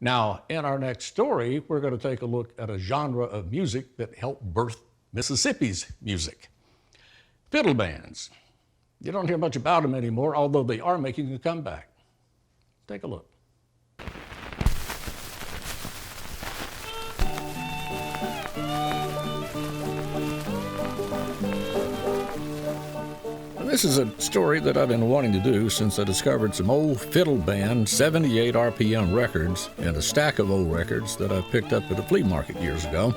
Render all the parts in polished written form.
Now, in our next story, we're going to take a look at a genre of music that helped birth Mississippi's music. Fiddle bands. You don't hear much about them anymore, although they are making a comeback. Take a look. This is a story that I've been wanting to do since I discovered some old Fiddle Band 78 RPM records and a stack of old records that I picked up at a flea market years ago.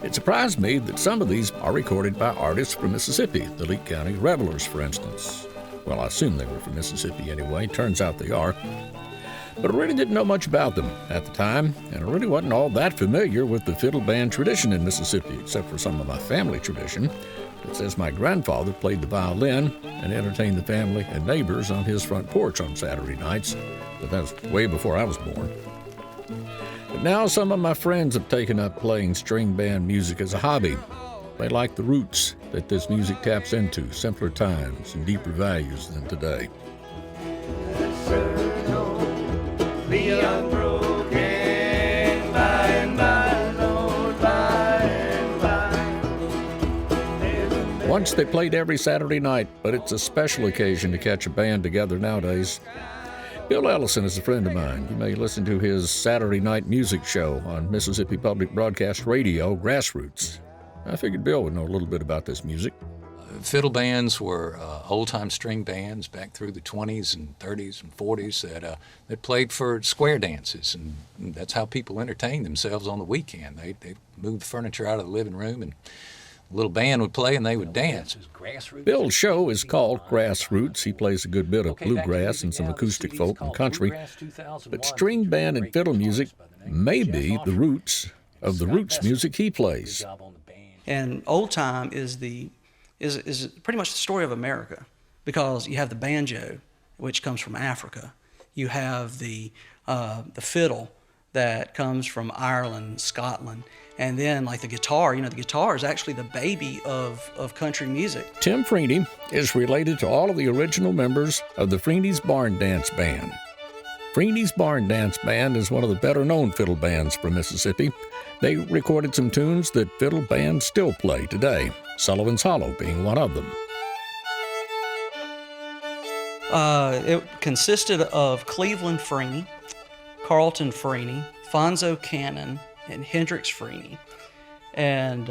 It surprised me that some of these are recorded by artists from Mississippi, the Lee County Revelers, for instance. Well, I assume they were from Mississippi anyway. Turns out they are. But I really didn't know much about them at the time, and I really wasn't all that familiar with the fiddle band tradition in Mississippi, except for some of my family tradition. It says my grandfather played the violin and entertained the family and neighbors on his front porch on Saturday nights, but that was way before I was born. But now some of my friends have taken up playing string band music as a hobby. They like the roots that this music taps into, simpler times and deeper values than today. Be unbroken by and by, Lord, by and by. Once they played every Saturday night, but it's a special occasion to catch a band together nowadays. Bill Ellison is a friend of mine. You may listen to his Saturday night music show on Mississippi Public Broadcast Radio, Grassroots. I figured Bill would know a little bit about this music. Fiddle bands were old-time string bands back through the 20s and 30s and 40s that played for square dances, and that's how people entertained themselves on the weekend. They moved the furniture out of the living room, and a little band would play, and they would dance. Bill's show is called Grassroots. He plays a good bit of bluegrass and some acoustic folk and country, but string band and fiddle music may be the roots of the roots music he plays. And old time is pretty much the story of America, because you have the banjo, which comes from Africa. You have the fiddle that comes from Ireland, Scotland, and then like the guitar. The guitar is actually the baby of country music. Tim Freeney is related to all of the original members of the Freeney's Barn Dance Band. Freeney's Barn Dance Band is one of the better-known fiddle bands from Mississippi. They recorded some tunes that fiddle bands still play today, Sullivan's Hollow being one of them. It consisted of Cleveland Freeney, Carlton Freeney, Fonzo Cannon, and Hendrix Freeney. And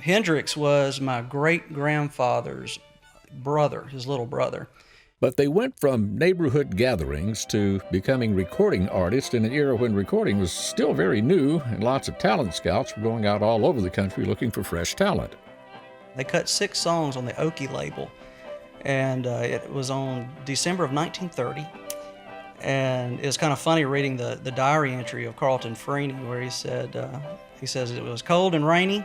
Hendrix was my great-grandfather's brother, his little brother. But they went from neighborhood gatherings to becoming recording artists in an era when recording was still very new and lots of talent scouts were going out all over the country looking for fresh talent. They cut 6 songs on the Okie label, and it was on December of 1930. And it was kind of funny reading the diary entry of Carlton Freeney, where he says it was cold and rainy,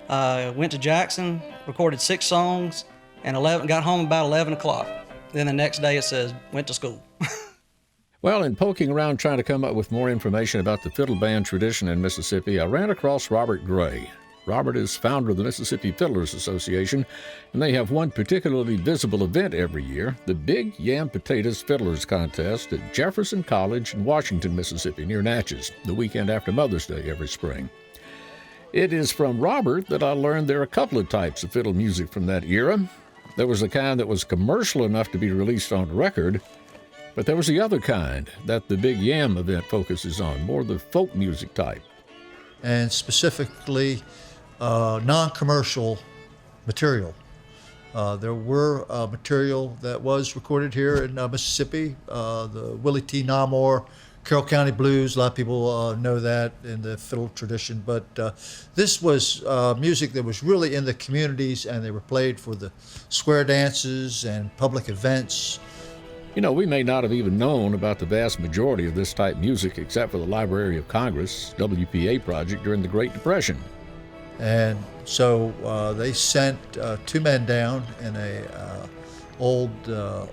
went to Jackson, recorded 6 songs, and got home about 11 o'clock. Then the next day it says, went to school. Well, in poking around trying to come up with more information about the fiddle band tradition in Mississippi, I ran across Robert Gray. Robert is founder of the Mississippi Fiddlers Association, and they have one particularly visible event every year, the Big Yam Potatoes Fiddlers Contest at Jefferson College in Washington, Mississippi, near Natchez, the weekend after Mother's Day every spring. It is from Robert that I learned there are a couple of types of fiddle music from that era. There was the kind that was commercial enough to be released on record, but there was the other kind that the Big Yam event focuses on, more the folk music type. And specifically, non-commercial material. There were material that was recorded here in Mississippi, the Willie T. Namor, Carroll County Blues. A lot of people know that in the fiddle tradition, but this was music that was really in the communities, and they were played for the square dances and public events. We may not have even known about the vast majority of this type music except for the Library of Congress, WPA project during the Great Depression. And so they sent 2 men down in a old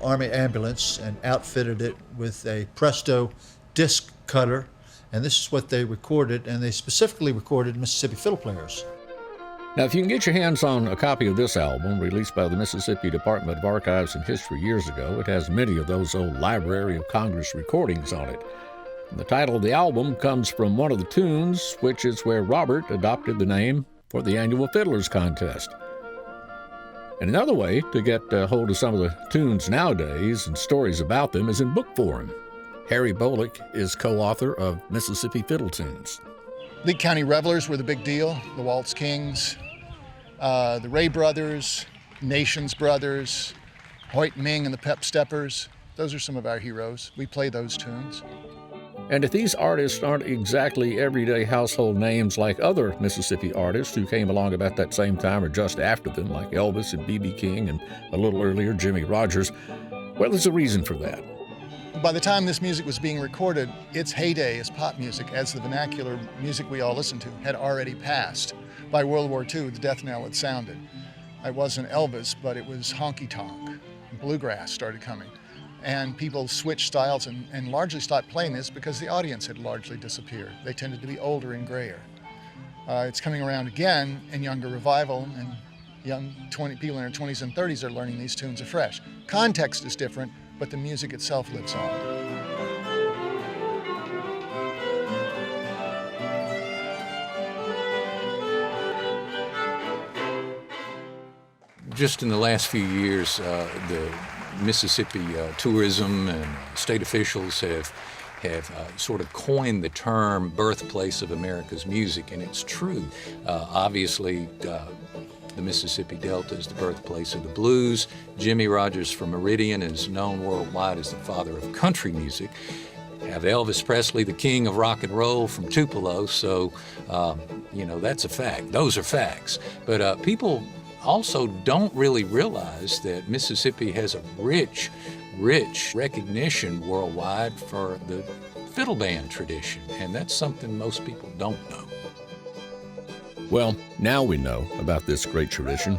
Army ambulance and outfitted it with a Presto disc cutter, and this is what they recorded, and they specifically recorded Mississippi fiddle players. Now, if you can get your hands on a copy of this album, released by the Mississippi Department of Archives and History years ago, it has many of those old Library of Congress recordings on it. The title of the album comes from one of the tunes, which is where Robert adopted the name for the annual Fiddlers Contest. And another way to get a hold of some of the tunes nowadays and stories about them is in book form. Harry Bolick is co-author of Mississippi Fiddle Tunes. Lee County Revelers were the big deal, the Waltz Kings, the Ray Brothers, Nations Brothers, Hoyt Ming and the Pep Steppers. Those are some of our heroes. We play those tunes. And if these artists aren't exactly everyday household names like other Mississippi artists who came along about that same time or just after them, like Elvis and B.B. King and a little earlier Jimmie Rodgers, well, there's a reason for that. By the time this music was being recorded, its heyday as pop music, as the vernacular music we all listened to, had already passed. By World War II, the death knell had sounded. It wasn't Elvis, but it was honky-tonk. Bluegrass started coming. And people switched styles and largely stopped playing this because the audience had largely disappeared. They tended to be older and grayer. It's coming around again in younger revival, and young people in their 20s and 30s are learning these tunes afresh. Context is different, but the music itself lives on. Just in the last few years, the Mississippi tourism and state officials have sort of coined the term birthplace of America's music, and it's true. Obviously, the Mississippi Delta is the birthplace of the blues. Jimmie Rodgers from Meridian is known worldwide as the father of country music. Have Elvis Presley, the king of rock and roll, from Tupelo, so, that's a fact. Those are facts. But people also don't really realize that Mississippi has a rich recognition worldwide for the fiddle band tradition, and that's something most people don't know. Well, now we know about this great tradition.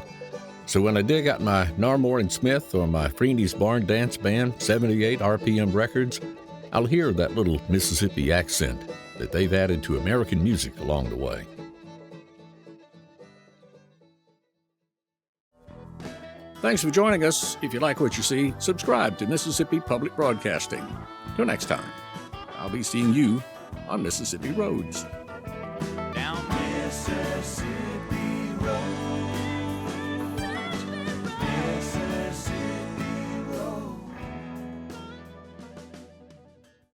So when I dig out my Narmore and Smith or my Freeney's Barn Dance Band 78 RPM records, I'll hear that little Mississippi accent that they've added to American music along the way. Thanks for joining us. If you like what you see, subscribe to Mississippi Public Broadcasting. Till next time, I'll be seeing you on Mississippi Roads. Down Mississippi.